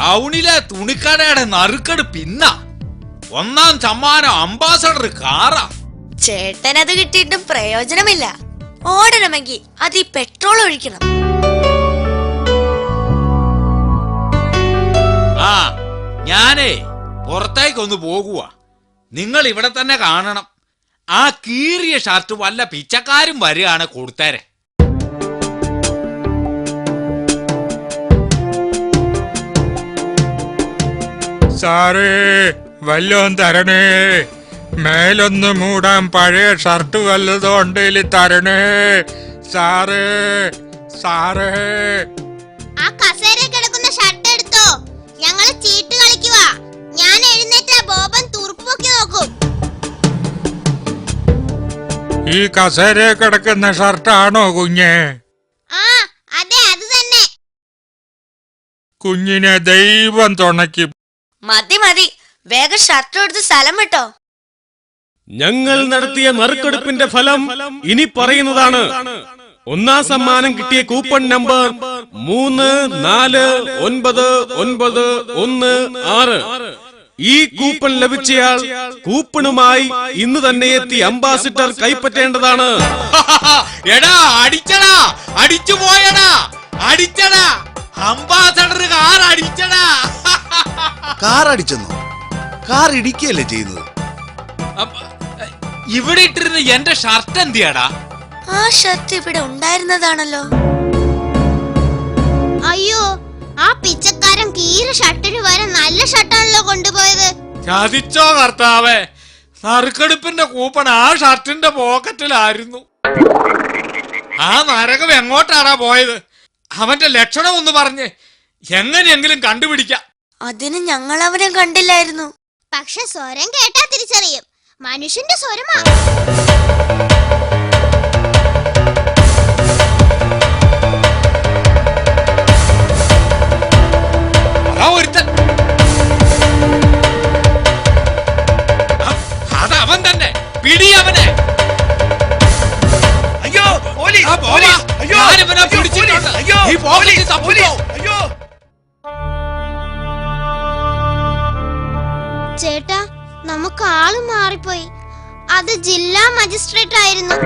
ടൗണിലെ തുണിക്കടയുടെ നറുക്കെട് പിന്ന ഒന്നാം സമ്മാനം അംബാസഡർ കാറാ. ചേട്ടനത് കിട്ടിയിട്ടും പ്രയോജനമില്ല. ഓടണമെങ്കിൽ അതിൽ പെട്രോൾ ഒഴിക്കണം. ആ ഞാനേ പുറത്തേക്കൊന്ന് പോകുക. നിങ്ങൾ ഇവിടെ തന്നെ കാണണം. ആ കീറിയ ഷർട്ട് വല്ല പിച്ചക്കാരും വരികയാണ് കൊടുത്തേരെ. സാറേ വല്ലോം തരണേ, മേലൊന്ന് മൂടാൻ പഴയ ഷർട്ട് വല്ലതും ഉണ്ടെങ്കിൽ തരണേ സാറേ. സാറേ ആ കസേര കിടക്കുന്ന ഷർട്ട് എടുത്തോ, ഞങ്ങള് ചീട്ട് കളിക്കുക. ഞാൻ എഴുന്നേറ്റ ബോബൻ തുറുപ്പൊക്കെ നോക്കും. ഈ കസേര കിടക്കുന്ന ഷർട്ടാണോ കുഞ്ഞെ? ആ അതെ, അത് തന്നെ. കുഞ്ഞിനെ ദൈവം തുണയ്ക്കും. മതി മതി, വേഗം ഷർട്ട് എടുത്ത് സ്ഥലം വിട്ടോ. ഞങ്ങൾ നടത്തിയ നറുക്കെടുപ്പിന്റെ ഫലം ഇനി പറയുന്നതാണ്. ഒന്നാം സമ്മാനം കിട്ടിയ കൂപ്പൺ നമ്പർ 349916. ഈ കൂപ്പൺ ലഭിച്ചയാൾ കൂപ്പണുമായി ഇന്ന് തന്നെ എത്തി അംബാസിഡർ കൈപ്പറ്റേണ്ടതാണ്. എടാ അടിച്ചടാ, അടിച്ചു പോയടാ, അടിച്ചടാ, അംബാസഡർ കാർ അടിച്ചടാ. കാർ അടിച്ചെന്നോ? കാർ ഇടിക്കുകയല്ലേ ചെയ്യുന്നത്? ഇവിടെ ഇട്ടിരുന്ന എന്റെ ഷർട്ട് എന്തിയാടാ? ആ ഷർട്ട് ഇവിടെ ഉണ്ടായിരുന്നതാണല്ലോ. അയ്യോ, ആ പിച്ചക്കാരൻ കീറ ഷർട്ടിന് വരെ നല്ല ഷർട്ടാണല്ലോ കൊണ്ടുപോയത്. ചതിച്ചോ കർത്താവേ, നറുക്കെടുപ്പിന്റെ കൂപ്പൺ ആ ഷർട്ടിന്റെ പോക്കറ്റിലായിരുന്നു. ആ നരകം എങ്ങോട്ടാടാ പോയത്? അവന്റെ ലക്ഷണം ഒന്ന് പറഞ്ഞ് എങ്ങനെയെങ്കിലും കണ്ടുപിടിക്കാം. അതിന് ഞങ്ങൾ അവനെ കണ്ടില്ലായിരുന്നു. പക്ഷെ സ്വരം കേട്ടാ തിരിച്ചറിയും, മനുഷ്യന്റെ സ്വരമാ. അതവൻ തന്നെ, പിടി അവനെ. അയ്യോ ഞാനിവനെ പിടിച്ചിട്ടുണ്ട്. ഈ പോക്കറ്റിൽ തപ്പിക്കോ. ചേട്ടാ, നമുക്ക് ആള് മാറിപ്പോയി. അത് ജില്ലാ മജിസ്ട്രേറ്റ് ആയിരുന്നു.